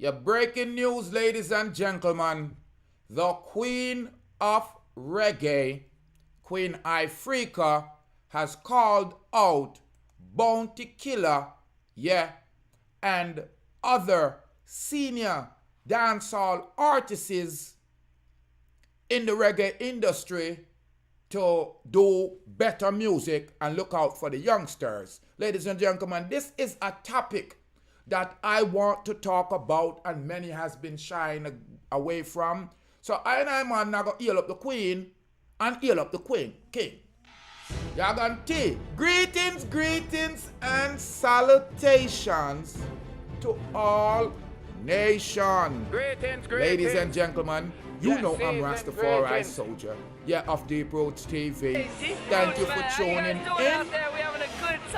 Your breaking news, ladies and gentlemen. The Queen of Reggae, Queen Ifrica, has called out Bounty Killer, yeah, and other senior dancehall artists in the reggae industry to do better music and look out for the youngsters. Ladies and gentlemen, this is a topic that I want to talk about and many has been shying away from. So I and I man now go heal up the queen and heal up the queen, king. Yaganti. Greetings, greetings and salutations to all nations. Greetings. Ladies and gentlemen, you Yes, know I'm seasoned Rastafari greetings. Soldier. Yeah, of Deep Roots TV. Thank you for tuning in.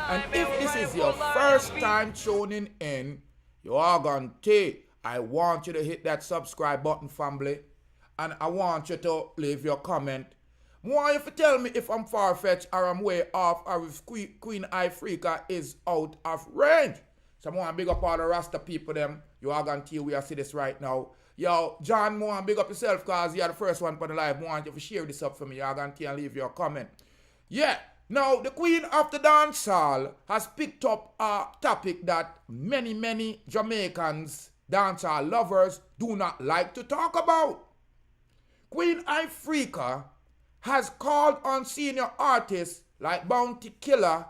And if this is your first time tuning in, you are gonna take. I want you to hit that subscribe button, family. And I want you to leave your comment. I want you to tell me if I'm far-fetched or I'm way off or if Queen Ifrica is out of range. So I want to big up all the Rasta people them. You are gonna tell we are see this right now. Yo, John, I want to big up yourself because you're the first one for the live. I want you to share this up for me. You are gonna tell and leave your comment. Yeah. Now, the Queen of the Dancehall has picked up a topic that many Jamaicans, dancehall lovers, do not like to talk about. Queen Ifrica has called on senior artists like Bounty Killer,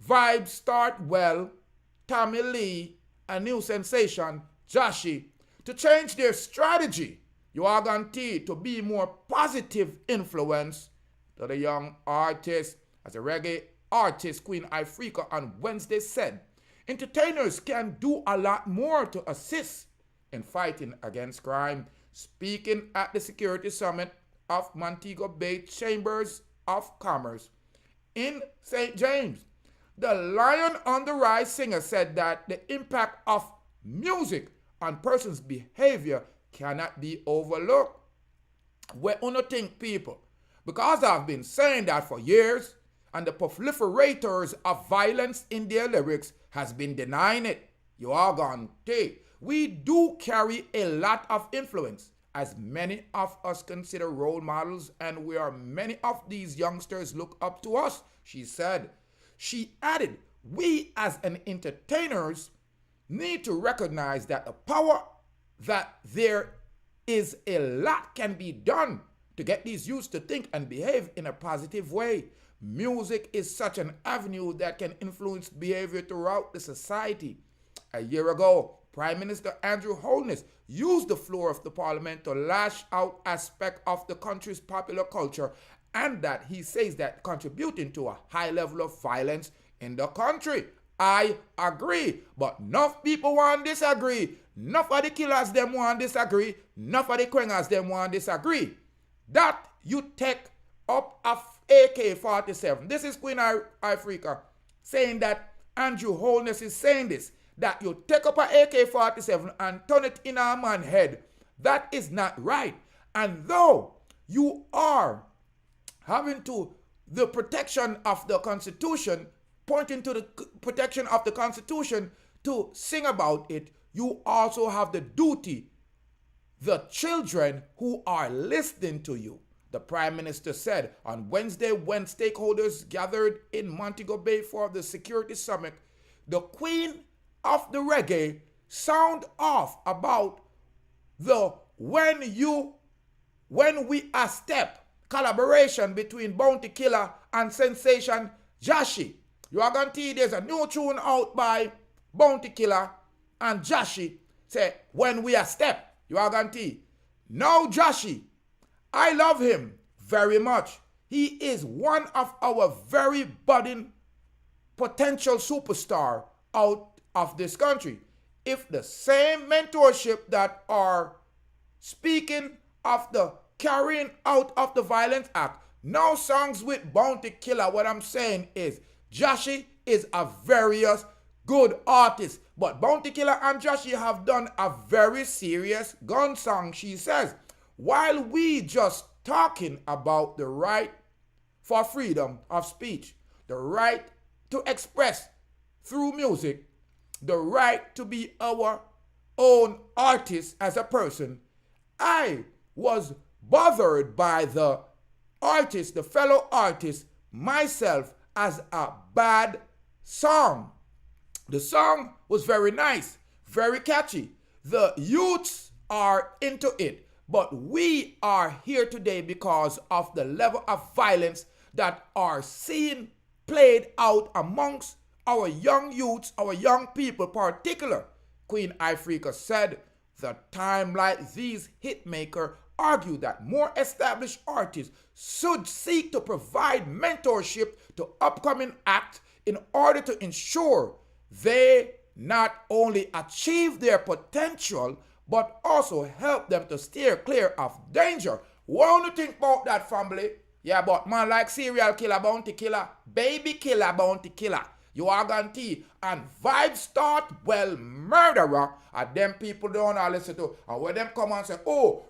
Vibes Start Well, Tommy Lee, and new sensation, Joshi, to change their strategy. You are guaranteed to be more positive influence to the young artists. As a reggae artist, Queen Ifrica on Wednesday said, entertainers can do a lot more to assist in fighting against crime. Speaking at the Security Summit of Montego Bay Chambers of Commerce in St. James, the Lioness On The Rise singer said that the impact of music on person's behavior cannot be overlooked. Where uno think people, because I've been saying that for years, and the proliferators of violence in their lyrics has been denying it. You are gone take. We do carry a lot of influence, as many of us consider role models, and where many of these youngsters look up to us, she said. She added, we as an entertainers need to recognize that the power that there is a lot can be done to get these youths to think and behave in a positive way. Music is such an avenue that can influence behavior throughout the society. A year ago, Prime Minister Andrew Holness used the floor of the parliament to lash out aspects of the country's popular culture, and that he says that contributing to a high level of violence in the country. I agree, but enough people want disagree. Enough of the killers them want disagree. Enough of the quengers them want disagree. That you take up a AK-47. This is Queen Ifrica saying that Andrew Holness is saying this, that you take up an AK-47 and turn it in a man's head. That is not right. And though you are having to the protection of the Constitution, pointing to the protection of the Constitution to sing about it, you also have the duty, the children who are listening to you. The Prime Minister said on Wednesday when stakeholders gathered in Montego Bay for the Security Summit, the Queen of the Reggae sound off about the when we a step collaboration between Bounty Killer and Sensation Joshi. You are going to see there's a new tune out by Bounty Killer and Joshi. Say, when we a step. You are going to see. Now Joshi, I love him very much. He is one of our very budding potential superstar out of this country. If the same mentorship that are speaking of the carrying out of the Violence Act, now songs with Bounty Killer, what I'm saying is Joshi is a very good artist. But Bounty Killer and Joshi have done a very serious gun song, she says. While we just talking about the right for freedom of speech, the right to express through music, the right to be our own artist as a person, I was bothered by the artist, the fellow artist, myself, as a bad song. The song was very nice, very catchy. The youths are into it, but we are here today because of the level of violence that are seen played out amongst our young youths, our young people, particular. Queen Ifrica said, the time like these hitmaker argue that more established artists should seek to provide mentorship to upcoming acts in order to ensure they not only achieve their potential, but also help them to steer clear of danger. What do you think about that, family? Yeah, but man like serial killer, bounty killer, baby killer, bounty killer, you are guarantee, and vibes start, well, murderer, and them people don't all listen to, and when them come and say, oh,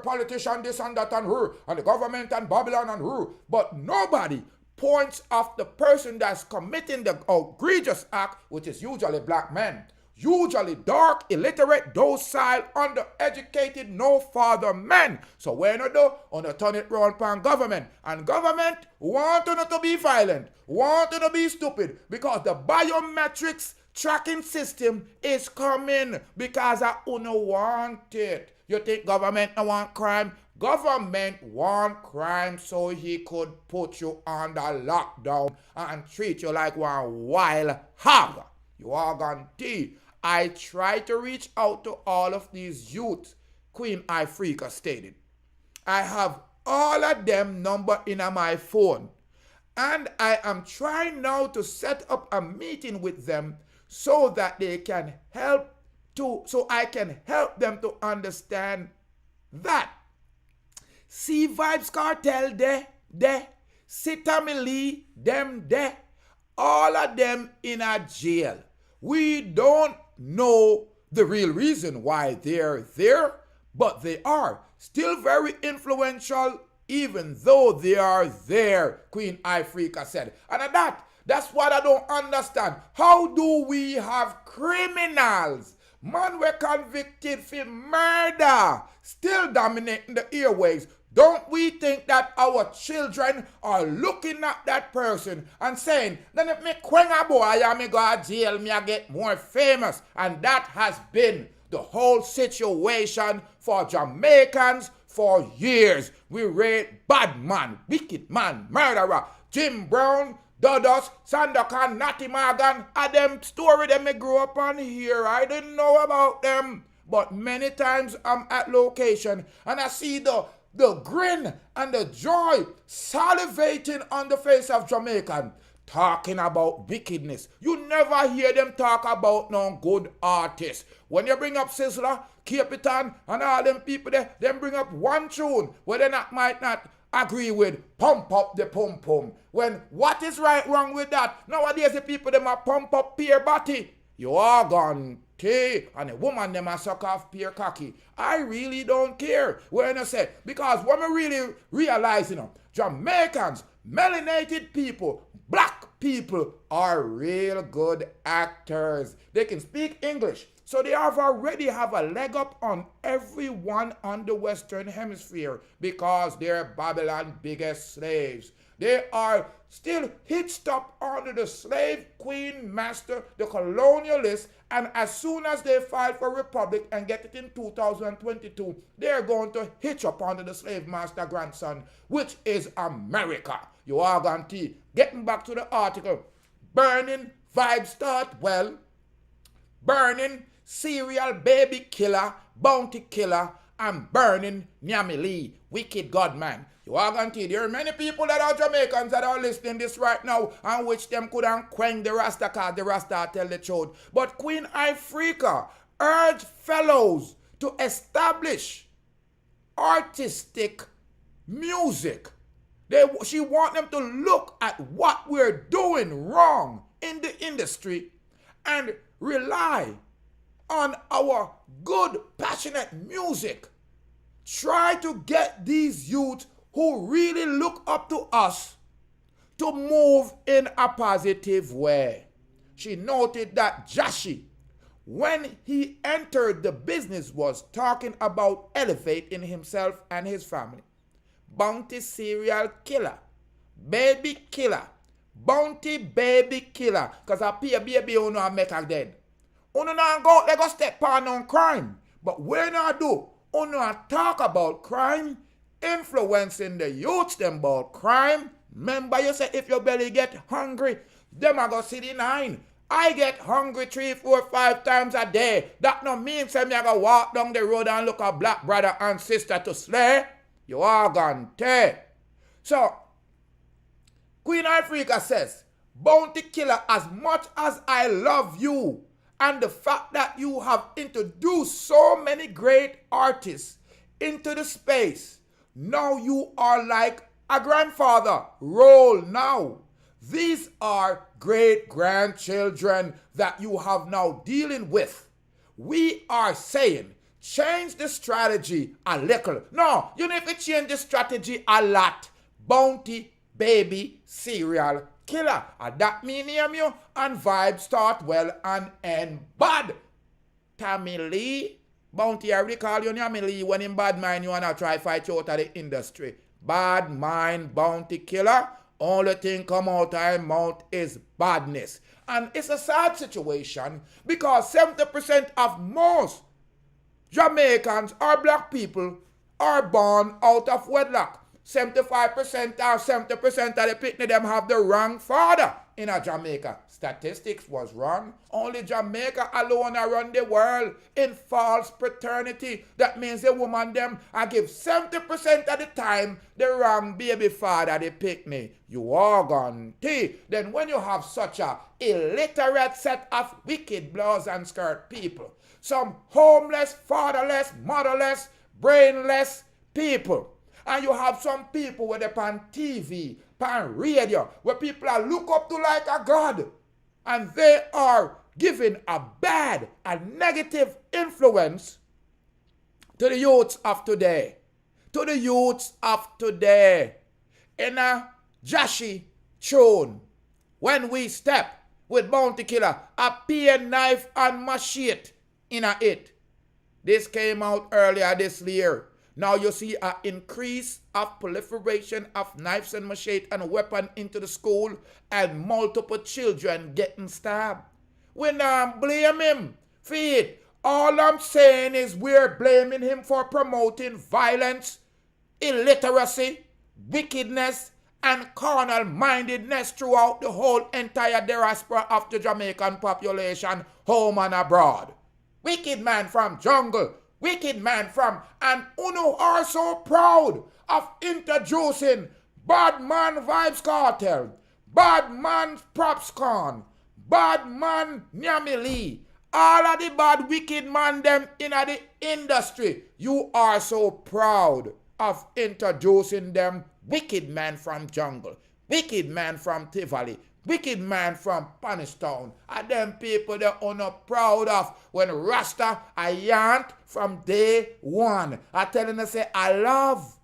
politician this and that and her, and the government and Babylon and her, but nobody points of the person that's committing the egregious act, which is usually black men. Usually dark, illiterate, docile, undereducated, no father men. So when you do, on the turn it round upon government. And government want you not to be violent, want you to be stupid, because the biometrics tracking system is coming because I don't want it. You think government don't want crime? Government want crime so he could put you under lockdown and treat you like one wild hog. You are guaranteed. I try to reach out to all of these youths, Queen Ifrica stated. I have all of them number in my phone, and I am trying now to set up a meeting with them so that they can I can help them to understand that. See Vibes Cartel there, Sitamili, them there, all of them in a jail. We don't know the real reason why they're there, but they are still very influential even though they are there, Queen Ifrica said. And that's what I don't understand. How do we have criminals, man, we're convicted for murder, still dominating the airwaves? Don't we think that our children are looking at that person and saying, then if me quang a boy, I me go to jail, me I get more famous? And that has been the whole situation for Jamaicans for years. We rate bad man, wicked man, murderer, Jim Brown, Dodos, Sandokan, Natty Morgan, and them story them me grew up on here. I didn't know about them. But many times I'm at location and I see the grin and the joy salivating on the face of Jamaican, talking about wickedness. You never hear them talk about no good artists. When you bring up Sizzler, Capitan, and all them people there, them bring up one tune where they might not agree with, pump up the pum pum. When what is wrong with that? Nowadays the people them a pump up peer body. You are gone. And a woman them a suck off peer cocky. I really don't care when I say, because when we really realize, Jamaicans, melanated people, black people are real good actors. They can speak English. So they already have a leg up on everyone on the Western Hemisphere because they're Babylon's biggest slaves. They are still hitched up under the slave queen master, the colonialists, and as soon as they file for republic and get it in 2022, they're going to hitch up under the slave master grandson, which is America. You are guaranteed. Getting back to the article, burning vibes start well, burning serial baby killer, bounty killer, and burning Nyami Lee, wicked godman. You are guaranteed. There are many people that are Jamaicans that are listening this right now and which them couldn't quang the Rasta cause the Rasta tell the truth. But Queen Ifrica urged fellows to establish artistic music. She want them to look at what we're doing wrong in the industry and rely on our good, passionate music. Try to get these youths who really look up to us to move in a positive way. She noted that Jashi when he entered the business, was talking about elevating himself and his family. Bounty serial killer, baby killer, bounty baby killer. Because I pay a baby who know make her dead. Uno not go, they go step on crime. But when I do, uno talk about crime, influencing the youths them about crime. Remember you say if your belly get hungry, them a go see the 9. I get hungry 3, 4, 5 times a day. That no means me I go walk down the road and look a black brother and sister to slay. You are gone take. So, Queen Ifrica says, bounty killer, as much as I love you and the fact that you have introduced so many great artists into the space, now you are like a grandfather. Roll now. These are great-grandchildren that you have now dealing with. We are saying, change the strategy a little. No, you need to change the strategy a lot. Bounty, baby, serial killer. And that mean name you, and vibes start well and end bad. Tammy Lee, Bounty, I already call you Tammy Lee when in bad mind you wanna try fight you out of the industry. Bad mind, bounty killer. Only thing come out of his mouth is badness. And it's a sad situation because 70% of most Jamaicans or black people are born out of wedlock. 75% or 70% of the picnic them have the wrong father in a Jamaica. Statistics was wrong. Only Jamaica alone around the world in false paternity. That means the woman them I give 70% of the time the wrong baby father the picnic. You are gone tea. Then when you have such a illiterate set of wicked blouse and skirt people, some homeless, fatherless, motherless, brainless people, and you have some people where they're on TV, on radio, where people are look up to like a god, and they are giving a bad and negative influence to the youths of today. To the youths of today. In a Jashi tune, when we step with Bounty Killer, a pen knife and machete in a it. This came out earlier this year. Now you see an increase of proliferation of knives and machete and weapon into the school and multiple children getting stabbed. We don't blame him for it. All I'm saying is we're blaming him for promoting violence, illiteracy, wickedness, and carnal-mindedness throughout the whole entire diaspora of the Jamaican population, home and abroad. Wicked man from jungle, wicked man from, and Uno are so proud of introducing Bad Man Vibes Cartel, Bad Man Props Con, Bad Man Nyami Lee, all of the bad wicked man them in the industry. You are so proud of introducing them. Wicked man from jungle, wicked man from Tivoli, wicked man from Panistown, and them people they are not proud of when Rasta I yant from day one. I telling them say I love,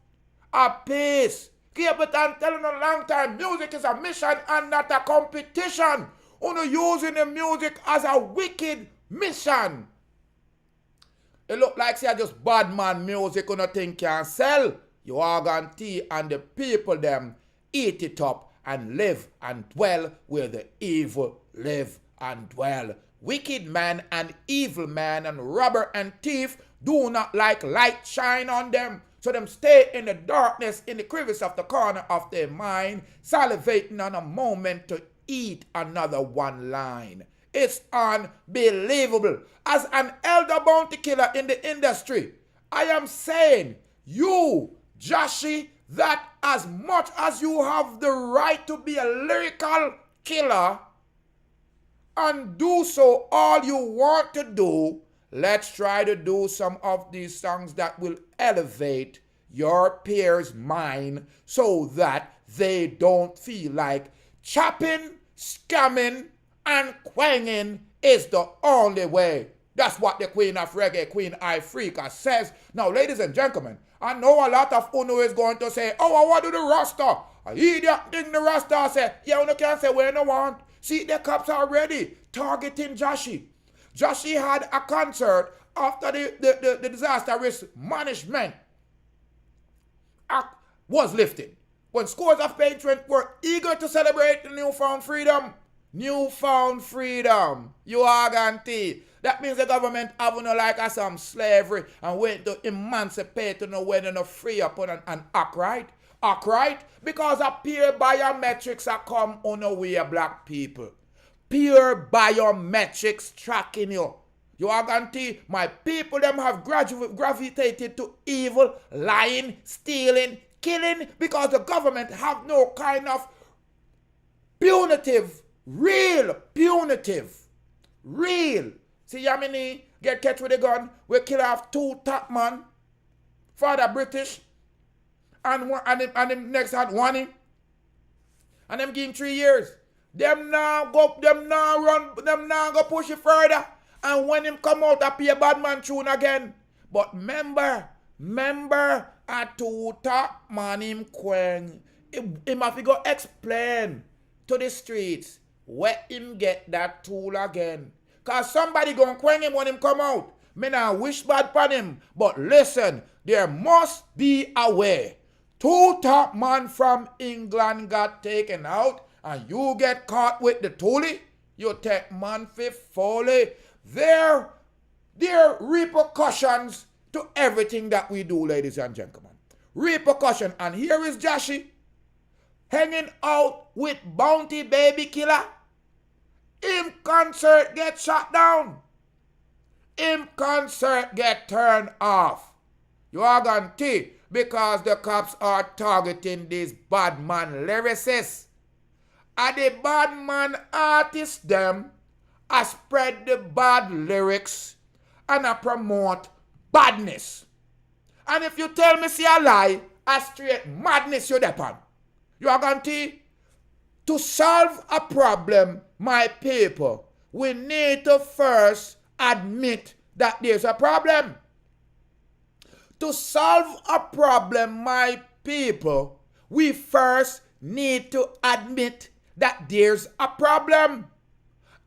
a peace. But I'm telling you a long time, music is a mission and not a competition. Uno using the music as a wicked mission. It look like say just bad man music uno think can sell. You organ tea and the people them eat it up and live and dwell where the evil live and dwell. Wicked man and evil man and robber and thief do not like light shine on them. So them stay in the darkness, in the crevice of the corner of their mind, salivating on a moment to eat another one line. It's unbelievable. As an elder bounty killer in the industry, I am saying, you, Jashi, that as much as you have the right to be a lyrical killer and do so all you want to do, let's try to do some of these songs that will elevate your peers' mind so that they don't feel like chopping, scamming, and quanging is the only way. That's what the Queen of Reggae, Queen Ifrica, says. Now, ladies and gentlemen, I know a lot of Uno is going to say, oh, what do the Rasta? An idiot thing the Rasta say. Yeah, Uno can't say we no want. See, the cops are already targeting Jashi. Joshi had a concert after the disaster risk management act was lifted, when scores of patrons were eager to celebrate the newfound freedom. Newfound freedom. You arganty. That means the government have no like us some slavery and wait to emancipate to know when you free up and act right. Act right? Because a pure biometrics are come on the way, black people. Pure biometrics tracking you. You arganty, my people them have gravitated to evil, lying, stealing, killing, because the government have no kind of punitive, real. See Yamini get catch with a gun, we kill off 2 top man, father British, and him next had one, and them give him 3 years. Them now go push it further. And when him come out, I pay a bad man tune again. But remember, a 2 top man him quang. Him have to go explain to the streets where him get that tool again. Cause somebody gonna quang him when him come out. Me nah wish bad for him. But listen, there must be a way. 2 top man from England got taken out. And you get caught with the toolie, you take man for folly. There are repercussions to everything that we do, ladies and gentlemen. Repercussion. And here is Joshi hanging out with Bounty Baby Killer. Him concert get shut down. Him concert get turned off. You are gonna see, because the cops are targeting these bad man lyricists. And the bad man artists them I spread the bad lyrics and I promote badness. And if you tell me see a lie, I straight madness you depend. You are going to solve a problem, my people, we need to first admit that there's a problem. To solve a problem, my people, we first need to admit that there's a problem.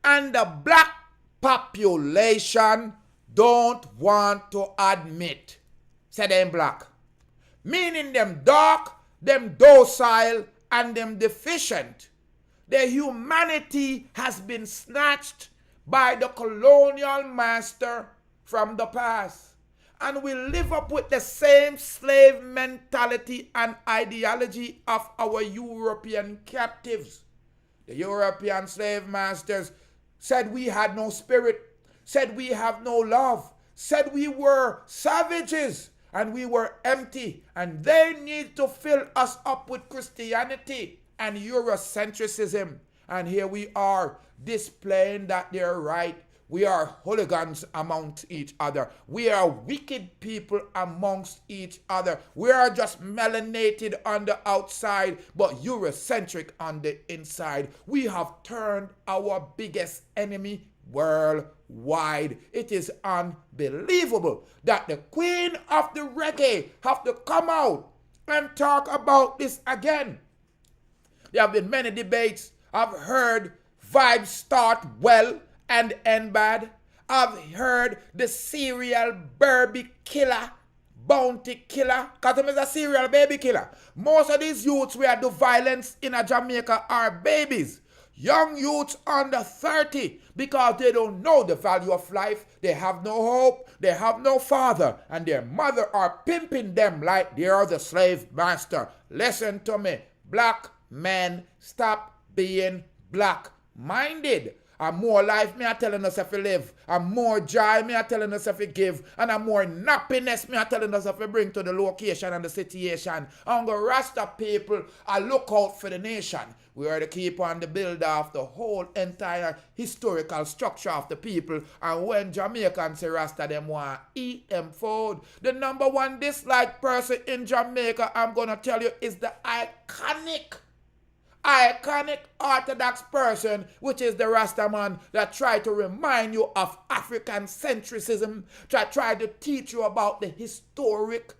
And the black population don't want to admit. Say them black. Meaning them dark, them docile, and them deficient. Their humanity has been snatched by the colonial master from the past. And we live up with the same slave mentality and ideology of our European captives. The European slave masters said we had no spirit, said we have no love, said we were savages and we were empty, and they need to fill us up with Christianity and Eurocentrism. And here we are displaying that they're right. We are hooligans amongst each other. We are wicked people amongst each other. We are just melanated on the outside, but Eurocentric on the inside. We have turned our biggest enemy worldwide. It is unbelievable that the queen of the reggae have to come out and talk about this again. There have been many debates. I've heard vibes start well and end bad. I've heard the serial baby killer, bounty killer, because him is a serial baby killer. Most of these youths where do violence in a Jamaica are babies. Young youths under 30, because they don't know the value of life. They have no hope. They have no father. And their mother are pimping them like they are the slave master. Listen to me. Black men, stop being black-minded. And more life me are telling us if we live. And more joy me are telling us if we give. And a more nappiness me are telling us if we bring to the location and the situation. And the Rasta people are look out for the nation. We are the keeper and the builder of the whole entire historical structure of the people. And when Jamaicans say Rasta, them want to eat them food. The number one disliked person in Jamaica, I'm going to tell you, is the iconic Orthodox person, which is the Rastaman that try to remind you of African centricism, try to teach you about the historic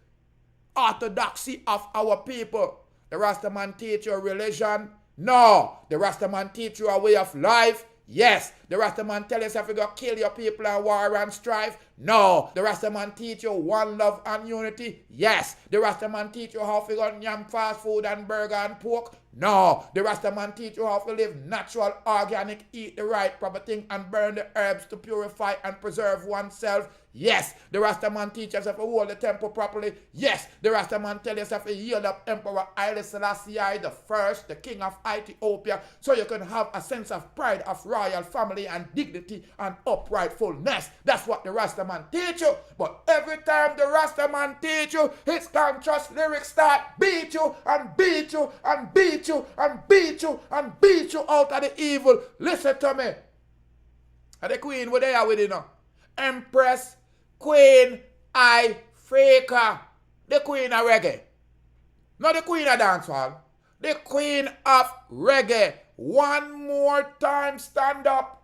orthodoxy of our people. The Rastaman teach you religion? No. The Rastaman teach you a way of life? Yes. The Rastaman tell yourself you go kill your people and war and strife? No. The Rastaman teach you one love and unity? Yes. The Rastaman teach you how to go yam fast food and burger and pork? No. The Rastaman teach you how to live natural, organic, eat the right proper thing and burn the herbs to purify and preserve oneself? Yes. The Rastaman teach us how to hold the temple properly? Yes. The Rastaman tell yourself to yield up Emperor Haile Selassie the first, the king of Ethiopia, so you can have a sense of pride of royal family and dignity and uprightfulness. That's what the Rastaman teach you. But every time the Rastaman teach you, his conscious lyrics start beat you and beat you and beat you and beat you and beat you out of the evil. Listen to me. And the queen, what they are with you now? Empress Queen Ifrica, the queen of reggae. Not the queen of dancehall. The queen of reggae. One more time, stand up.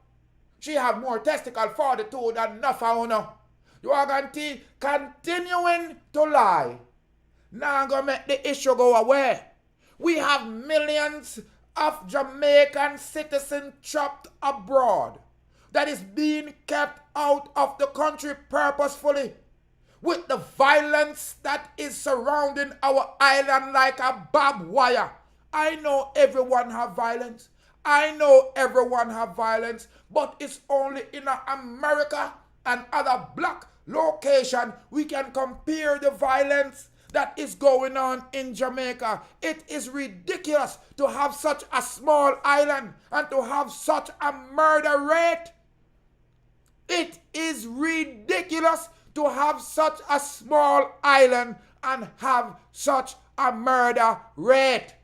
She have more testicle fortitude than Nafauna. You are going to continuing to lie. Now going to make the issue go away. We have millions of Jamaican citizens trapped abroad that is being kept out of the country purposefully, with the violence that is surrounding our island like a barbed wire. I know everyone have violence. I know everyone have violence, but it's only in America and other black locations we can compare the violence that is going on in Jamaica. It is ridiculous to have such a small island and to have such a murder rate. It is ridiculous to have such a small island and have such a murder rate.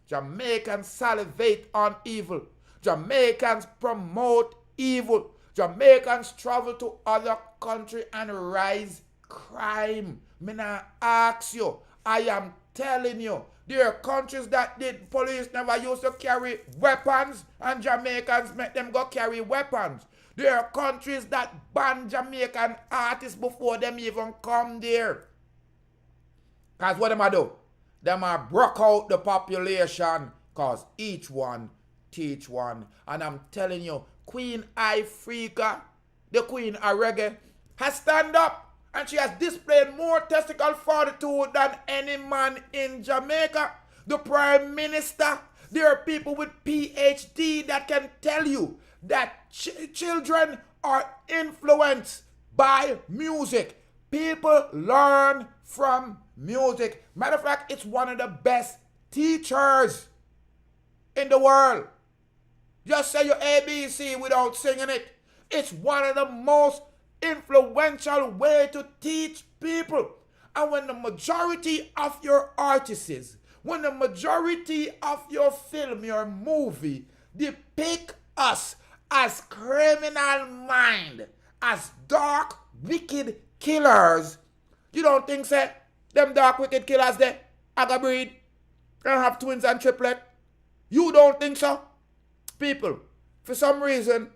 Jamaicans salivate on evil. Jamaicans promote evil. Jamaicans travel to other countries and rise crime. Me not ask you. I am telling you. There are countries that did police never used to carry weapons and Jamaicans make them go carry weapons. There are countries that ban Jamaican artists before them even come there. Because what them a do? Them a broke out the population because each one teach one. And I'm telling you, Queen Ifrica, the queen of reggae, has stand up and she has displayed more testicle fortitude than any man in Jamaica. The Prime Minister, there are people with PhD that can tell you that children are influenced by music. People learn from music. Matter of fact, it's one of the best teachers in the world. Just say your ABC without singing it. It's one of the most influential way to teach people. And when the majority of your artists, when the majority of your film, your movie, depict us as criminal mind, as dark, wicked killers, you don't think, say, them dark, wicked killers, they aga breed, and have twins and triplet? You don't think so? People, for some reason,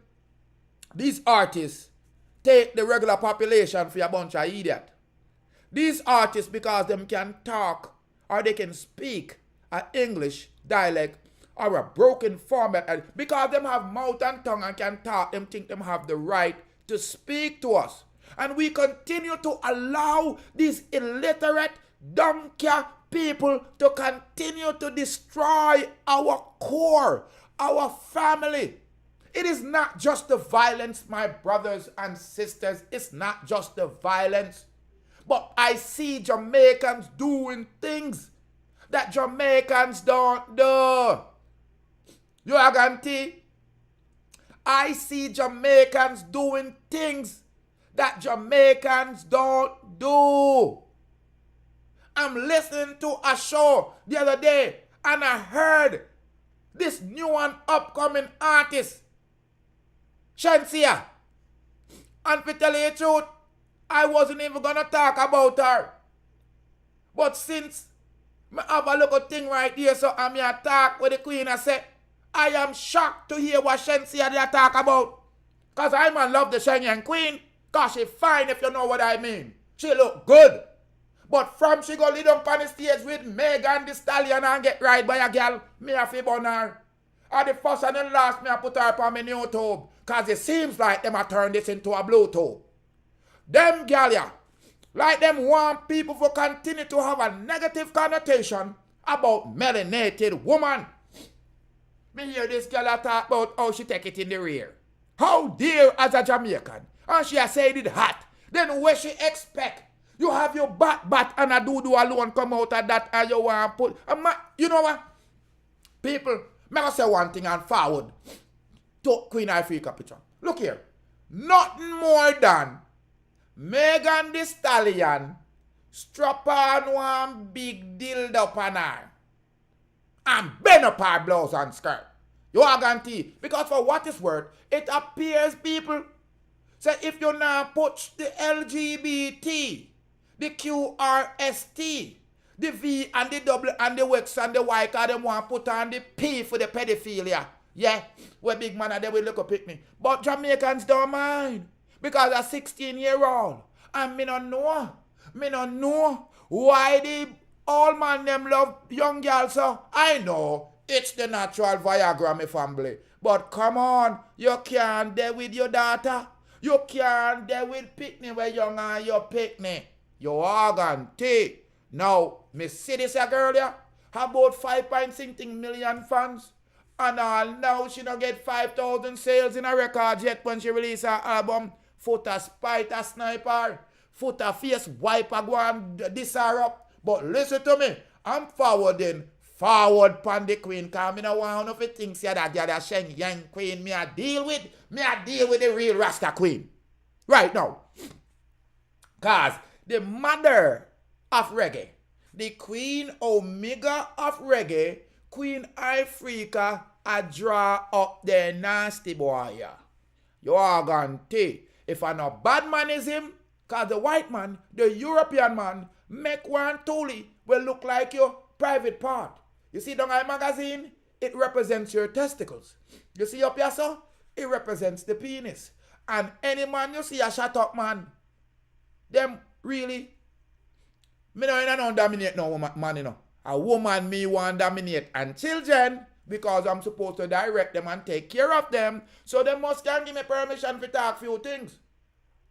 these artists take the regular population for a bunch of idiot. These artists, because them can talk or they can speak an English dialect or a broken format, because them have mouth and tongue and can talk, them think them have the right to speak to us. And we continue to allow these illiterate, donkey people to continue to destroy our core, our family. It is not just the violence, my brothers and sisters. It's not just the violence. But I see Jamaicans doing things that Jamaicans don't do. You guarantee? I see Jamaicans doing things that Jamaicans don't do. I'm listening to a show the other day and I heard this new and upcoming artist, Shansia. And to tell you the truth, I wasn't even going to talk about her. But since I have a little thing right here, so I'm here to talk with the queen, I said, I am shocked to hear what Shansia they talk about. Because I man love the Shanyan queen. Because she fine if you know what I mean. She look good. But from she go lead up on the stage with Megan Thee Stallion and get right by a girl, me have to burn her. And the first and the last me I put her up on my YouTube. Because it seems like them I turn this into a Bluetooth. Them gal ya, like them want people to continue to have a negative connotation about melanated woman. Me hear this girl talk about how she take it in the rear. How dare as a Jamaican. And she has said it hot. Then what she expect? You have your bat and a do alone come out of that and you want to put. You know what? People, may I say one thing and forward to Queen Ifrica picture. Look here. Nothing more than Megan Thee Stallion strap on one big dildo on her and bend up her blouse and skirt. You are guarantee. Because for what it's worth, it appears people say if you now put the LGBT, the QRST, the V and the W and the X and the Y, because they want to put on the P for the pedophilia. Yeah, where big man and they will look up at me. But Jamaicans don't mind. Because a 16-year-old. And me don't know why the old man them love young girls. So I know it's the natural Viagra, my family. But come on, you can't deal with your daughter. You can't deal with picnic where young and your picnic. You organ tea. Now, me see this girl here, about 5.6 million fans. And now she don't get 5,000 sales in a record yet when she release her album. Foot a spite a sniper. Foot a face wiper go and this her up. But listen to me. I'm forward pan the queen. Because I don't want enough things here that the Sheng Yang queen me I deal with the real Rasta queen. Right now. Because the mother of reggae, the Queen Omega of reggae, Queen Ifrica, I draw up the nasty boy. You are going to. If I know bad man is him, because the white man, the European man, make one totally will look like your private part. You see down my magazine, it represents your testicles. You see up here, so it represents the penis. And any man you see a shut up man, them really, me don't dominate no man, you know. A woman me want dominate and children because I'm supposed to direct them and take care of them. So they must can give me permission to talk few things.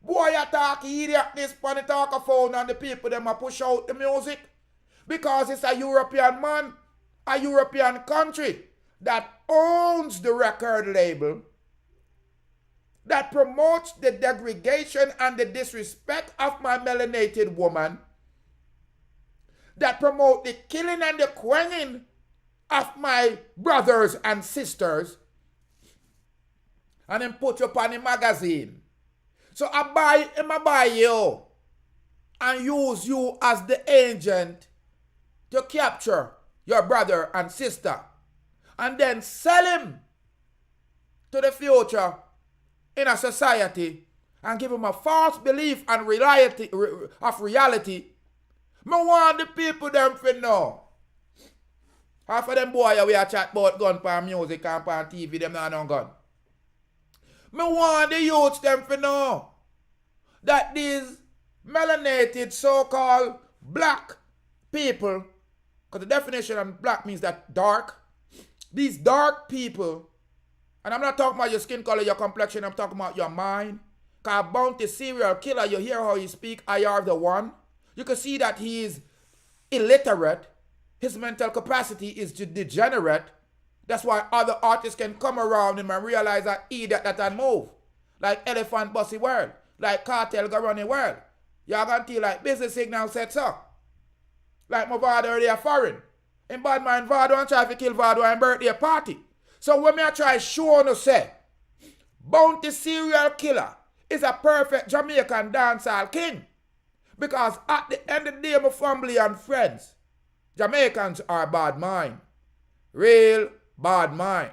Boy, you talk idiot this on the talk phone and the people them a push out the music. Because it's a European man, a European country that owns the record label, that promotes the degradation and the disrespect of my melanated woman, that promote the killing and the quenching of my brothers and sisters, and then put you upon the magazine. So I buy you and use you as the agent to capture your brother and sister and then sell him to the future in a society and give him a false belief and reality. Me want the people them to know. Half of them boy we a chat about gun pan music and pan TV, them not on gun. Me want the youths them to know that these melanated so-called black people, because the definition of black means that dark, these dark people, and I'm not talking about your skin color, your complexion, I'm talking about your mind. Because Bounty serial killer, you hear how he speak, I are the one. You can see that he is illiterate. His mental capacity is degenerate. That's why other artists can come around him and realize that idiot that and move. Like Elephant Bossy World. Like Cartel Garoni World. Y'all gonna tell like Business Signal said so. Like my father earlier foreign. In bad mind Vado and try to kill Vado and birthday party. So when me I try show no say, Bounty serial killer is a perfect Jamaican dancehall king. Because at the end of the day, my family and friends, Jamaicans are bad mind. Real bad mind.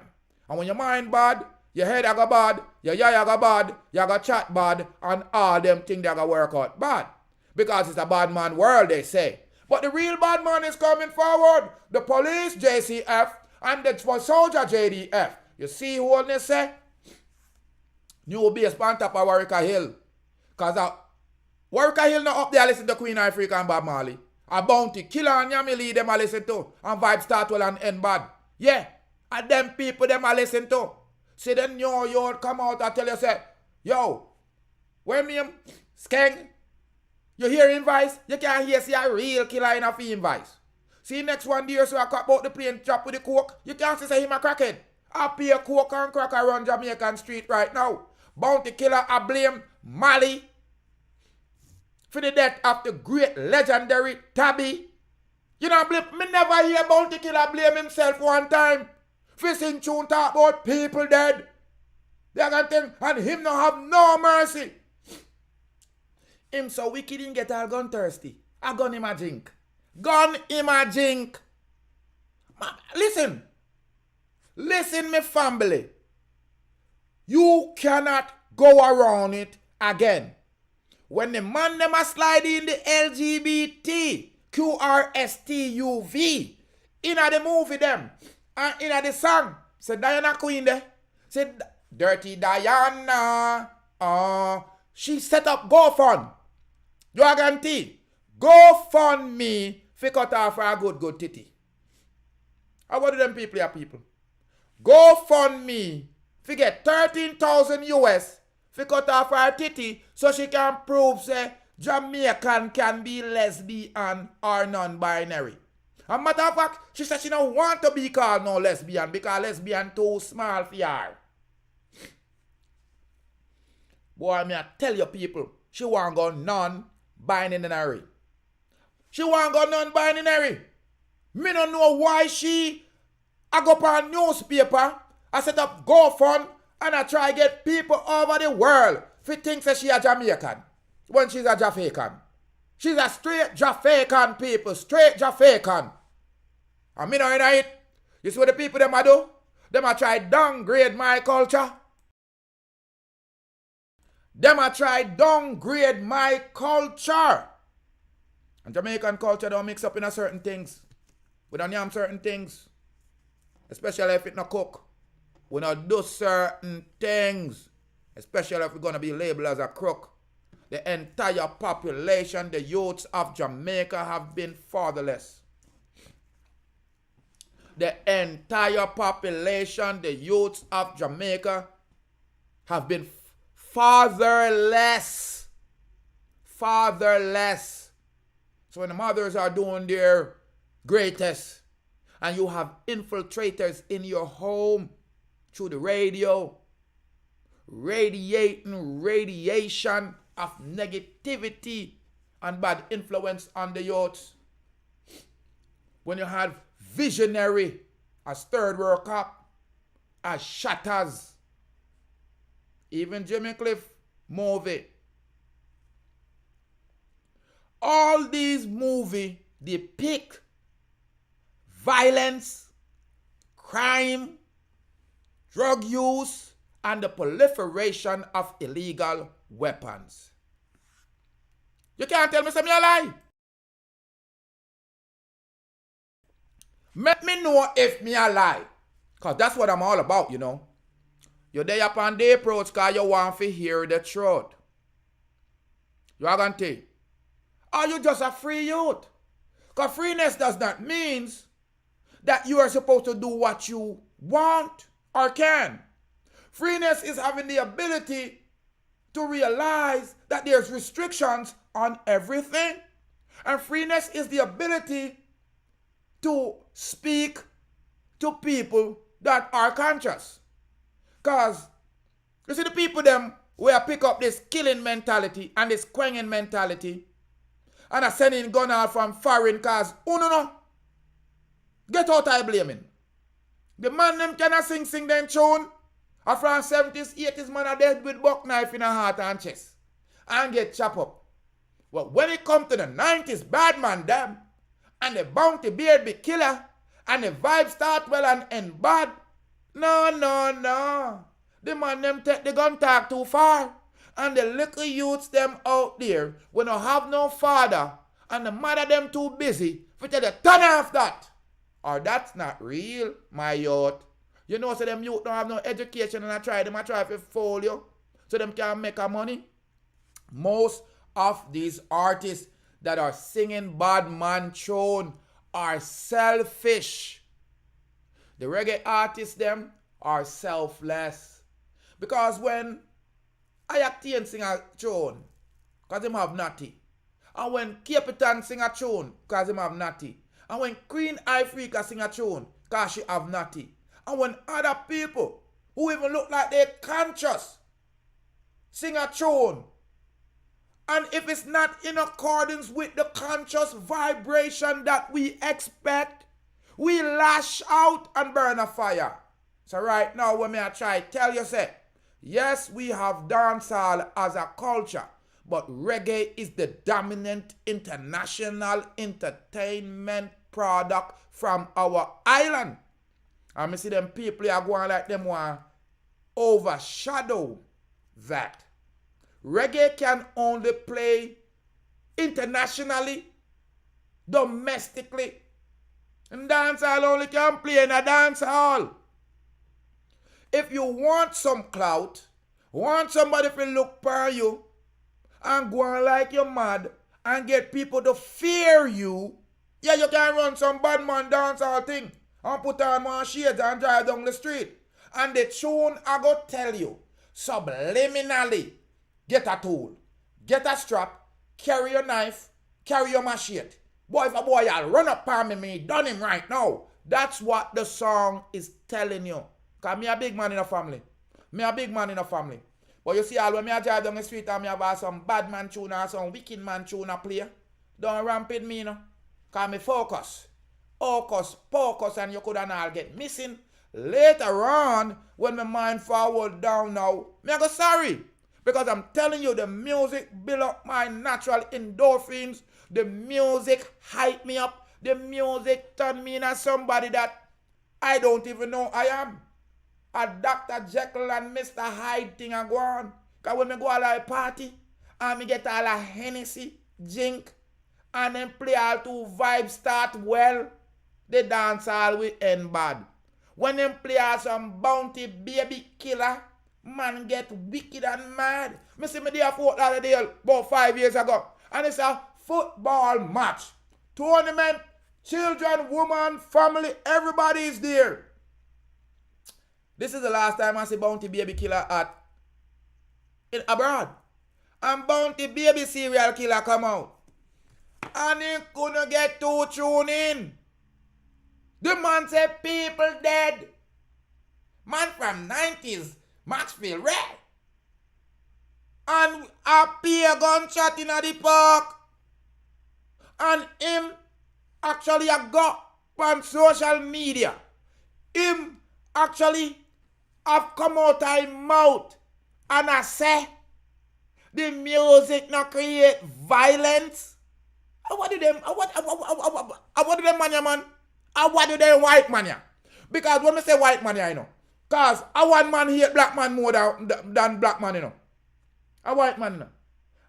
And when your mind bad, your head go bad, your yaya go bad, you go chat bad, and all them things that go work out bad. Because it's a bad man world, they say. But the real bad man is coming forward. The police, JCF, and the soldier, JDF. You see who Holness say? New base on top of Warwick Hill. Because Warwick Hill not up there listen to Queen Ifrica and Bob Marley. A Bounty, Killer and Yami Lee them a listen to. And Vibe start well and end bad. Yeah. And them people them I listen to. See the new youth come out and tell you say, yo, when me skeng, you hear him voice, you can't hear see a real killer in a film voice. See next one day so I cut about the plane drop with the coke, you can't say him a crackhead. I pay a coke and crack around Jamaican street right now. Bounty killer I blame Mali for the death of the great legendary Tabby. You know, me never hear Bounty Killer blame himself one time. Fishing tune talk about people dead. They can think, and him no have no mercy. Him so wicked him get all gun thirsty. I gun him a drink. Gun him a drink. Listen. Listen, me family. You cannot go around it again. When the man them a slide in the LGBT, QRSTUV, in the movie them, and in the song, say Diana Queen there, say Dirty Diana, she set up GoFund. You guarantee, GoFundMe, fi cut off a good titty. How about them people are people? GoFundMe, fi get 13,000 US, fi cut off her titty, so she can prove say Jamaican can be lesbian or non-binary. As a matter of fact, she said she don't want to be called no lesbian because lesbian too small for her. Boy, me I tell you people, she want go non-binary. She want go non-binary. Me don't know why she I go on newspaper, I set up GoFund, and I try to get people over the world who think that she a Jamaican when she's a Jamaican. She's a straight Jamaican people, straight Jamaican. And me know in it. You see what the people them a do? Them a try downgrade my culture. Them a try downgrade my culture. And Jamaican culture don't mix up in a certain things. We don't yam certain things. Especially if it not cook. We not do certain things. Especially if we're going to be labeled as a crook. The entire population, the youths of Jamaica have been fatherless. The entire population, the youths of Jamaica have been fatherless. Fatherless. So when the mothers are doing their greatest, and you have infiltrators in your home through the radio, radiating radiation of negativity and bad influence on the youth. When you have visionary as Third World Cup, as Shatters, even Jimmy Cliff movie. All these movies depict violence, crime, drug use, and the proliferation of illegal weapons. You can't tell me something a lie. Let me know if me a lie. Because that's what I'm all about, you know. You're there upon the approach because you want to hear the truth. You are going to tell. Are you just a free youth? Because freeness does not mean that you are supposed to do what you want or can. Freeness is having the ability to realize that there's restrictions on everything. And freeness is the ability to speak to people that are conscious. Because, you see the people them where pick up this killing mentality and this quanging mentality and are sending gun out from foreign cause, oh no. Get out I blaming. The man them cannot sing them tune. A from 70s, 80s man are dead with buck knife in a heart and chest. And get chopped up. Well, when it come to the 90s, bad man them, and the bounty beard be killer, and the vibe start well and end bad. No. The man them take the gun talk too far. And the little youths them out there, when don't have no father, and the mother them too busy, for tell you turn off that. Or that's not real, my youth. You know, so them youth don't have no education and I try to fool you. So them can make a money. Most of these artists that are singing bad man tune are selfish. The reggae artists them are selfless. Because when I Actain sing a tune, because him have natty. And when Capitan sing a tune, because him have natty. And when Queen Ifrica sing a tune, because she have natty. And when other people who even look like they're conscious sing a tune, and if it's not in accordance with the conscious vibration that we expect, we lash out and burn a fire. So right now, when I try to tell you, say, yes, we have dancehall as a culture, but reggae is the dominant international entertainment product from our island. And I see them people are going like them want overshadow that. Reggae can only play internationally, domestically. And dancehall only can play in a dancehall. If you want some clout, want somebody to look for you, and go on like you're mad, and get people to fear you, yeah, you can run some bad man dancehall thing, and put on more shades and drive down the street. And the tune I go tell you, subliminally, get a tool, get a strap, carry your knife, carry your machete. Boy, if a boy y'all run up on me done him right now. That's what the song is telling you. Because me a big man in a family. Me a big man in a family. But you see, all when me a drive down the street and me have some bad man tune or some wicked man tune a play, don't ramp with me, no. Because me focus, and you could all get missing. Later on, when my mind forward down now, me I go sorry. Because I'm telling you, the music build up my natural endorphins. The music hype me up. The music turn me into somebody that I don't even know I am. A Dr. Jekyll and Mr. Hyde thing I go on. Because when I go to a party, and me get all a Hennessy, drink, and then play all two vibes start well, the dance all will end bad. When them play all some Bounty Baby Killer, man get wicked and mad. Me see me there Fort Lauderdale about 5 years ago. And it's a football match. Tournament, children, woman, family, everybody is there. This is the last time I see Bounty Baby Killer in abroad. And Bounty Baby Serial Killer come out. And he couldn't get to tune in. The man said people dead. Man from 90s, Maxfield Red. And a peer gunshot in the park. And him actually got on social media. Him actually have come out of his mouth and I say the music not create violence. What do them man? What do them white man ya? Because when I say white man ya, you know, because a one man hate black man more than black man, you know. A white man, you know.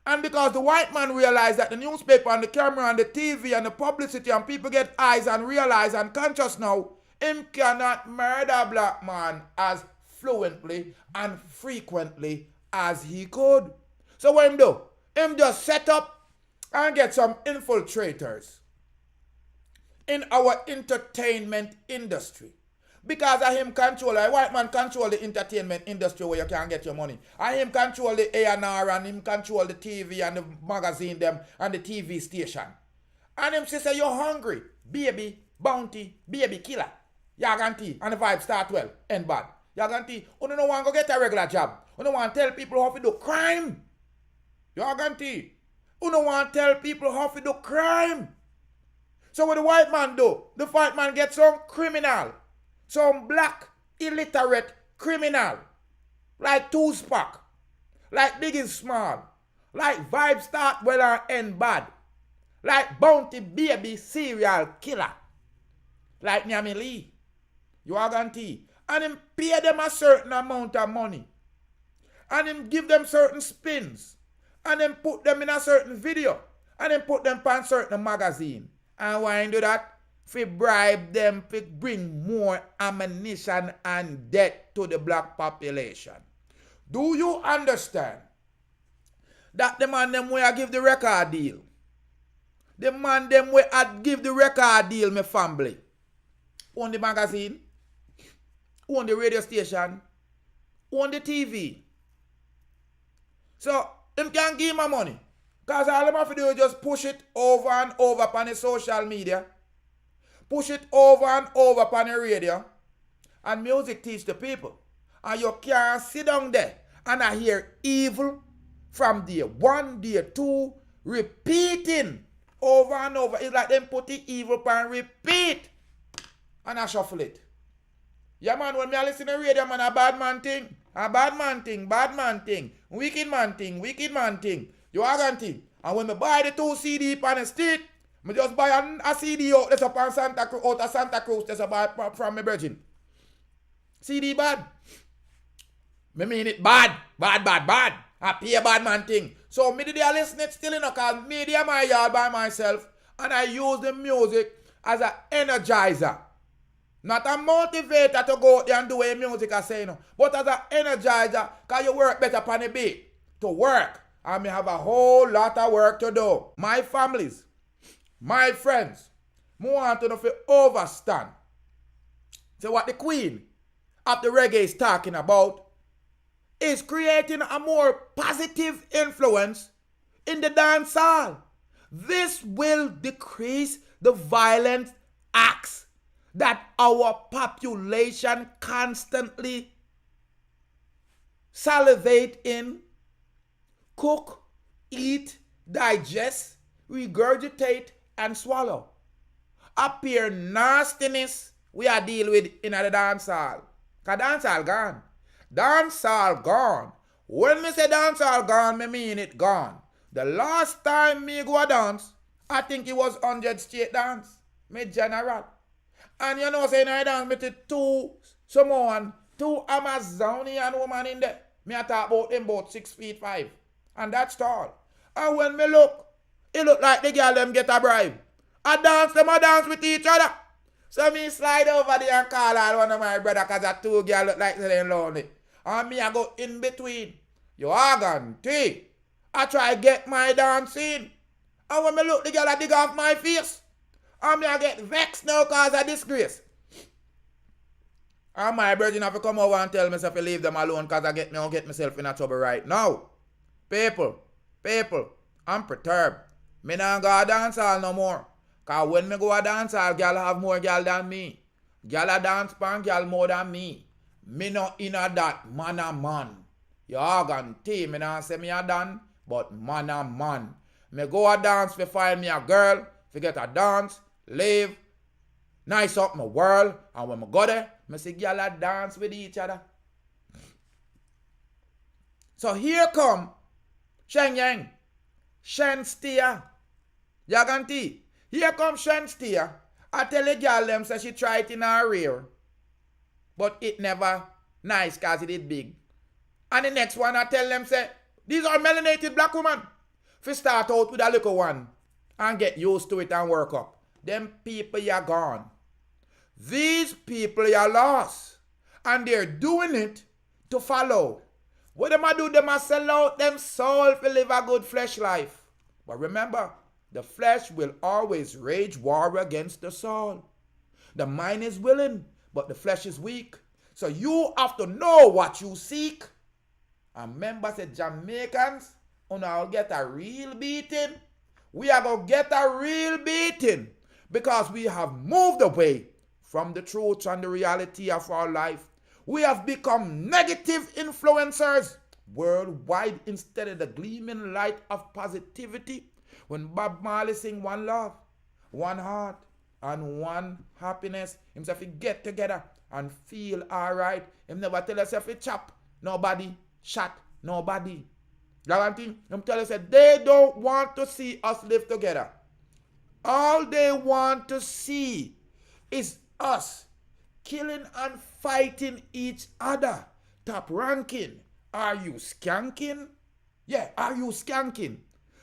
And because the white man realized that the newspaper and the camera and the TV and the publicity and people get eyes and realize and conscious now, him cannot murder black man as fluently and frequently as he could. So what him do? Him just set up and get some infiltrators in our entertainment industry. Because of him control, a white man control the entertainment industry where you can get your money. And him control the A&R and him control the TV and the magazine them and the TV station. And him say you're hungry, baby, bounty, baby killer. You guarantee, and the vibe start well, end bad. You guarantee, you don't want to go get a regular job. You don't want to tell people how to do crime. You guarantee. You don't want to tell people how to do crime. So what the white man do? The white man gets some criminal. Some black, illiterate criminal. Like Tupac. Like Big and Small. Like Vibe Start Well and End Bad. Like Bounty Baby Serial Killer. Like Nyami Lee. You are guarantee. And him pay them a certain amount of money. And him give them certain spins. And then put them in a certain video. And then put them on certain magazine. And why do that? Fi bribe them to bring more ammunition and death to the black population. Do you understand that the man them way give the record deal? The man them way give the record deal, my family. On the magazine, Who own the radio station? Who own the TV? So, him can't give my money. Because all him have to do is just push it over and over upon the social media. Push it over and over upon the radio. And music teach the people. And you can't sit down there and I hear evil from day 1, day 2, repeating over and over. It's like them put the evil and repeat. And I shuffle it. Yeah, man, when me listen to radio, man, a bad man thing. A bad man thing, bad man thing. Wicked man thing, wicked man thing. You arrogant thing. And when me buy the 2 CD on the street, me just buy a CD out that's up on out of Santa Cruz, that's a buy from my virgin. CD bad. Me mean it bad. Bad, bad, bad. I pay a bad man thing. So me did I listen it still in a cause me there my yard by myself. And I use the music as an energizer. Not a motivator to go out there and do what music I say, no. But as an energizer, because you work better upon the beat. To work. I may have a whole lot of work to do. My families, my friends, I want to know if you overstand. So what the Queen of the Reggae is talking about is creating a more positive influence in the dance hall. This will decrease the violent acts that our population constantly salivate in, cook, eat, digest, regurgitate, and swallow. Appear nastiness we are dealing with in the dance hall. Because dance hall gone. Dance hall gone. When me say dance hall gone, me mean it gone. The last time me go a dance, I think it was 100 straight dance. Me general. And you know, saying I dance with two Amazonian women in there. Me I talk about them about 6'5". And that's tall. And when me look, it look like the girl them get a bribe. I dance with each other. So me slide over there and call out one of my brother because the 2 girls look like they're lonely. And me I go in between. You organ, T. I try get my dance in. And when me look, the girl I dig off my face. And me I get vexed now because of disgrace. And my brother have to come over and tell me to leave them alone because I get myself in a trouble right now. People, I'm perturbed. Me not go a dance hall no more. Because when me go a dance hall, girl have more girl than me. Girl a dance pan girl more than me. Me not in a that man a man. You organ T, me not say me a done, but man a man. Me go a dance to find me a girl, to get a dance, live, nice up my world, and when me go there, me see girl a dance with each other. So here come Shen Yang, Shen Steer, Yaganti. Here come Shen Steer. I tell the girl them say she try it in her rear. But it never nice cause it is big. And the next one I tell them say, these are melanated black women. If you start out with a little one and get used to it and work up, them people are gone. These people are lost. And they're doing it to follow. What them I do? Them I sell out them soul to live a good flesh life. But remember, the flesh will always wage war against the soul. The mind is willing, but the flesh is weak. So you have to know what you seek. And remember, say Jamaicans, will get a real beating. We are going to get a real beating because we have moved away from the truth and the reality of our life. We have become negative influencers worldwide instead of the gleaming light of positivity. When Bob Marley sing one love, one heart, and one happiness, himself he get together and feel alright. Him never tell himself he chop nobody, shot nobody. Guarantee? Him tell us that they don't want to see us live together. All they want to see is us killing and fighting each other. Top ranking. Are you skanking? Yeah, are you skanking?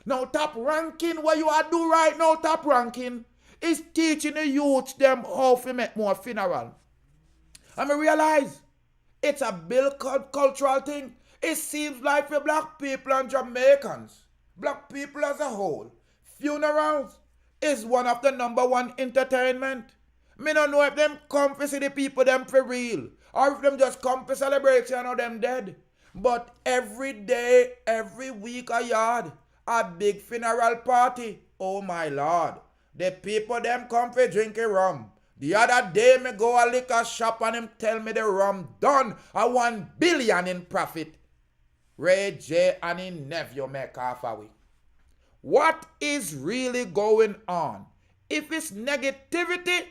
Now top ranking, what you are do right now, top ranking, is teaching the youth them how to make more funeral. And I realize it's a cultural thing. It seems like for black people and Jamaicans, black people as a whole, funerals is one of the #1 entertainment. Me don't know if them come to see the people them for real. Or if them just come for celebration or them dead. But every day, every week a yard, a big funeral party. Oh my Lord. The people them come for drinking rum. The other day me go a liquor shop and him tell me the rum done a 1 billion in profit. Ray J and his nephew make half away. What is really going on? If it's negativity,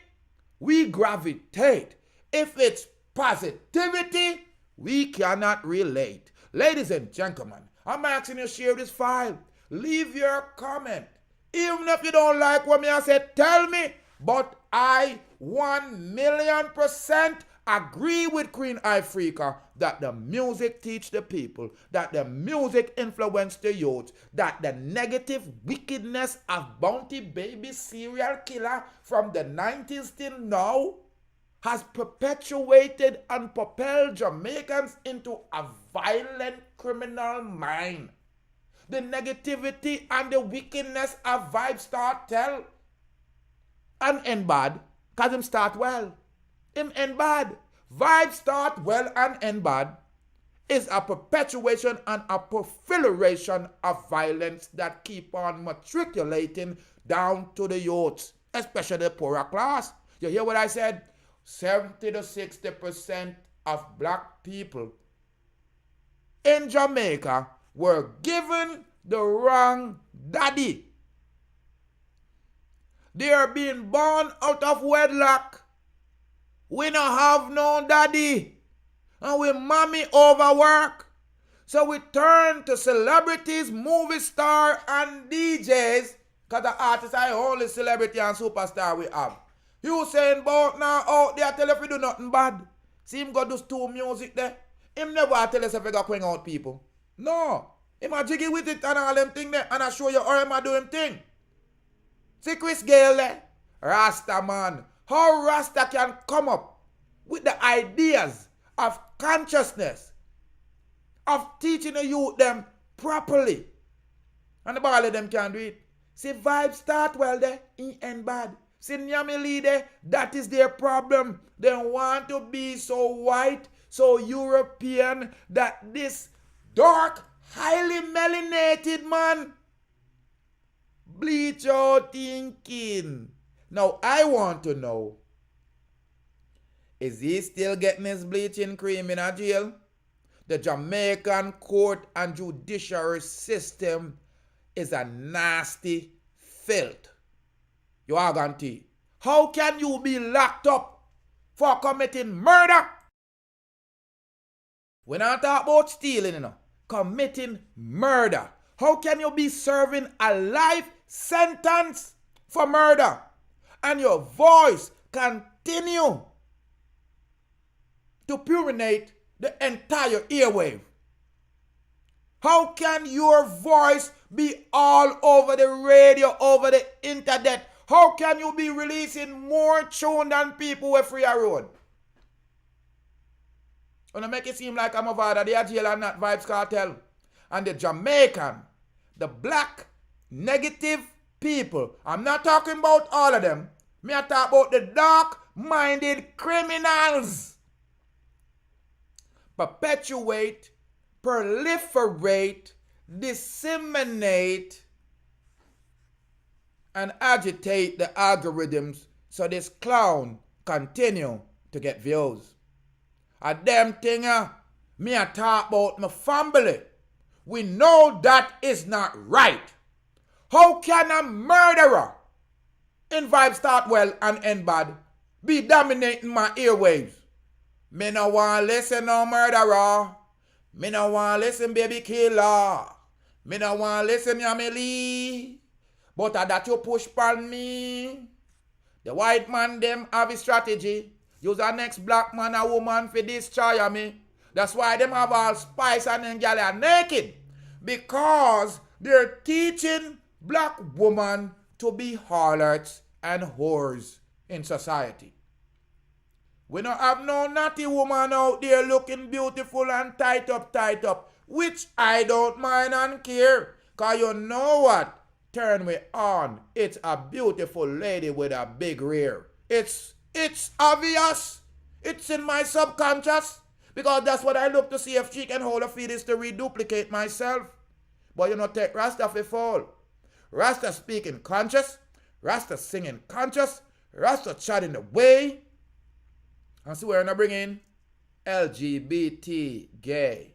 we gravitate. If it's positivity, we cannot relate. Ladies and gentlemen, I'm asking you to share this file. Leave your comment. Even if you don't like what me I said, tell me. But I 1,000,000% agree with Queen Ifrica that the music teach the people, that the music influence the youth, that the negative wickedness of Bounty Baby serial killer from the 90s till now has perpetuated and propelled Jamaicans into a violent criminal mind. The negativity and the wickedness of Vibe start tell and end bad, because him start well. Him end bad. Vibe start well and end bad is a perpetuation and a proliferation of violence that keep on matriculating down to the youths, especially the poorer class. You hear what I said? 70 to 60% of black people in Jamaica were given the wrong daddy. They are being born out of wedlock. We don't have no daddy. And we mommy overwork. So we turn to celebrities, movie star, and DJs. Because the artists are the only celebrity and superstar we have. You saying about now out there tell if you do nothing bad. See him go do 2 music there. Him never tell us if he got going out people. No. Him a jiggy with it and all them thing there. And I show you how him a do him thing. See Chris Gale there? Rasta man. How Rasta can come up with the ideas of consciousness, of teaching the youth them properly. And the ball of them can do it. See Vibe start well there, he end bad. See Nyami leader, that is their problem. They want to be so white, so European, that this dark, highly melanated man bleach out thinking. Now I want to know, is he still getting his bleaching cream in a jail? The Jamaican court and judiciary system is a nasty filth. You are going to. How can you be locked up for committing murder? We're not talking about stealing, you know. Committing murder. How can you be serving a life sentence for murder and your voice continue to purinate the entire airwave? How can your voice be all over the radio, over the internet? How can you be releasing more tune than people with free road? Gonna make it seem like I'm a father, they are jail and not Vibes Cartel. And the Jamaican, the black, negative people, I'm not talking about all of them. Me I talk about the dark-minded criminals. Perpetuate, proliferate, disseminate, and agitate the algorithms so this clown continue to get views. A damn thing, me I talk about my family. We know that is not right. How can a murderer in Vibe Start Well and End Bad be dominating my airwaves? Me no want listen no murderer. Me no want listen baby killer. Me no want listen Yamili. But that you push on me. The white man them have a strategy. Use a next black man or woman for destroy me. That's why them have all spice and them gyal are naked. Because they're teaching black women to be harlots and whores in society. We don't have no naughty woman out there looking beautiful and tight up, which I don't mind and care. Because you know what? Turn me on. It's a beautiful lady with a big rear. It's obvious. It's in my subconscious. Because that's what I look to see if she can hold a fetus to reduplicate myself. But you know, take Rasta for fall. Rasta speaking conscious. Rasta singing conscious. Rasta chatting the way. And so we're going to bring in LGBT gay.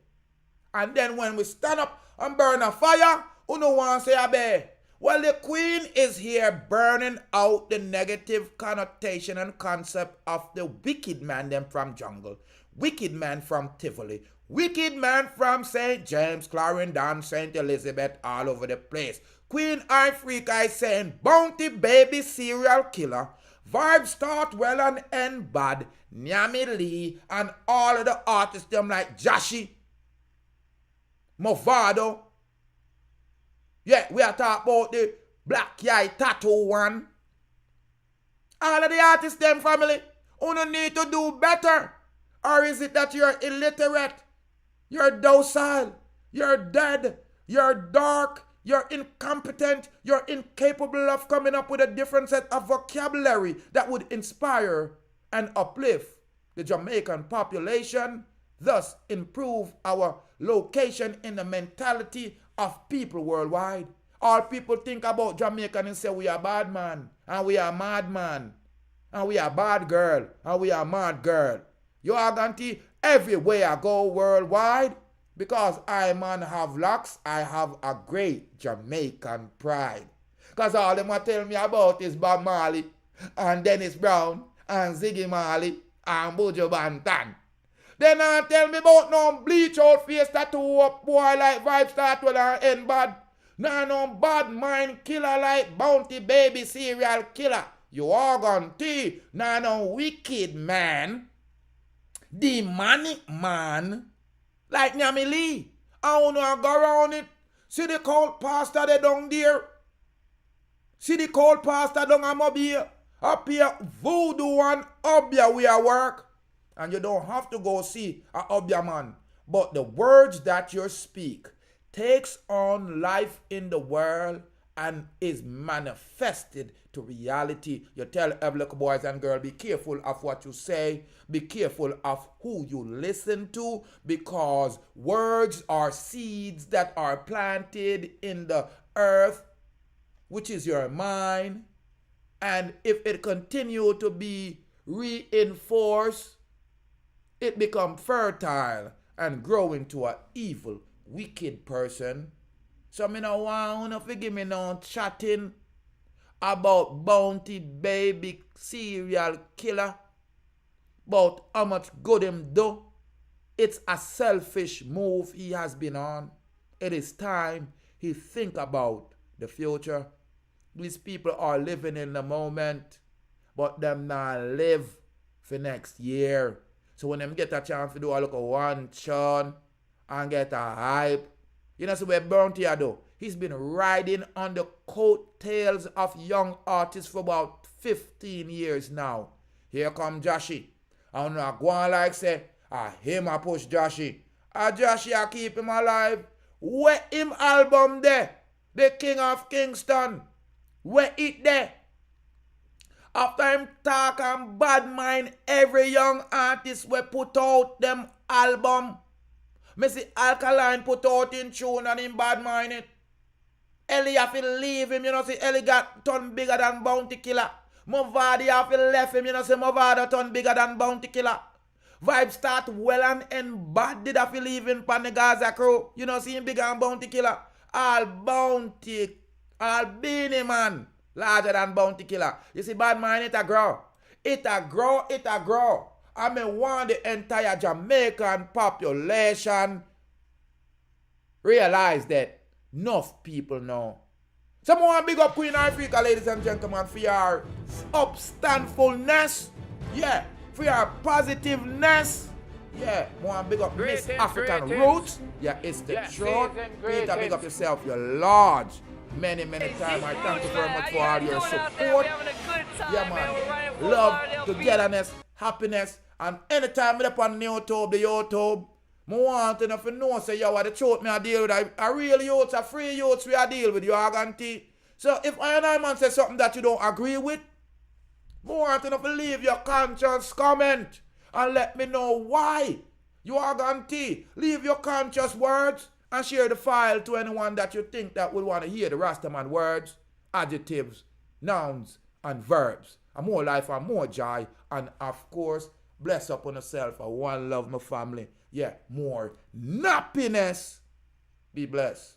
And then when we stand up and burn a fire, who no one say abe? Well, the Queen is here burning out the negative connotation and concept of the wicked man them from jungle. Wicked man from Tivoli. Wicked man from St. James, Clarendon, St. Elizabeth, all over the place. Queen Ifrica is saying, bounty baby serial killer. Vibes start well and end bad. Nyami Lee and all of the artists them like Jashi, Movado. Yeah, we are talking about the black eye tattoo one. All of the artists them family, you need to do better. Or is it that you're illiterate? You're docile. You're dead. You're dark. You're incompetent. You're incapable of coming up with a different set of vocabulary that would inspire and uplift the Jamaican population, thus improve our location in the mentality of people worldwide. All people think about Jamaican and say we are bad man, and we are mad man, and we are bad girl, and we are mad girl. You are going to everywhere I go worldwide, because I man have locks, I have a great Jamaican pride. Because all them want tell me about is Bob Marley, and Dennis Brown, and Ziggy Marley, and Buju Banton. They not tell me about no bleach out face tattoo up boy like Vibes start well and end bad. No bad mind killer like Bounty Baby serial killer. You all gone tea. No wicked man. Demonic man. Like Nyami Lee. I don't know go around it. See the cold pastor they down there. See the cold pastor down a mobile. Up here voodoo and up here we are work. And you don't have to go see a Obia man. But the words that you speak takes on life in the world and is manifested to reality. You tell every little boys and girls, be careful of what you say. Be careful of who you listen to, because words are seeds that are planted in the earth, which is your mind. And if it continue to be reinforced, it become fertile and grow into an evil, wicked person. So me no want to forgive me no chatting about Bounty Baby serial killer, about how much good him do. It's a selfish move he has been on. It is time he think about the future. These people are living in the moment, but them not live for next year. So when them get a chance to do a look at one tune and get a hype, you know, so where Bounty do. He's been riding on the coattails of young artists for about 15 years now. Here come Joshi. I know go on like say, him a push Joshi. Joshi a keep him alive. Where him album there? The King of Kingston. Where it there? After him talk and bad mind every young artist we put out them album. Me see Alkaline put out in tune and him bad mind it. Ellie have to leave him, you know, see Ellie got ton bigger than Bounty Killer. Movado have to left him, you know, see Movado ton bigger than Bounty Killer. Vibe start well and end bad, did have to leave him pan the Gaza crew. You know, see him bigger than Bounty Killer. All Bounty, all Beanie Man, larger than Bounty Killer. You see bad mind, it a grow. It a grow, it a grow. I mean, want the entire Jamaican population realize that enough people know. Someone big up Queen Ifrica, ladies and gentlemen, for your upstandfulness. Yeah, for your positiveness. Yeah, one big up Miss African Roots. Yeah, it's the truth. Peter, big up yourself. You're large. Many times. I thank you very much for all your support. Yeah, man. Love, togetherness, happiness. And anytime I'm on the YouTube, I want to know, say, yo, what the truth me I deal with. A real youths, a free youths we I deal with, you arganty. So if I and I man say something that you don't agree with, I want to leave your conscious comment. and let me know why. You are going to leave your conscious words and share the file to anyone that you think that will want to hear the Rastaman words, adjectives, nouns, and verbs. And more life and more joy. And of course, bless upon yourself. And one love, my family. Yeah, more happiness. Be blessed.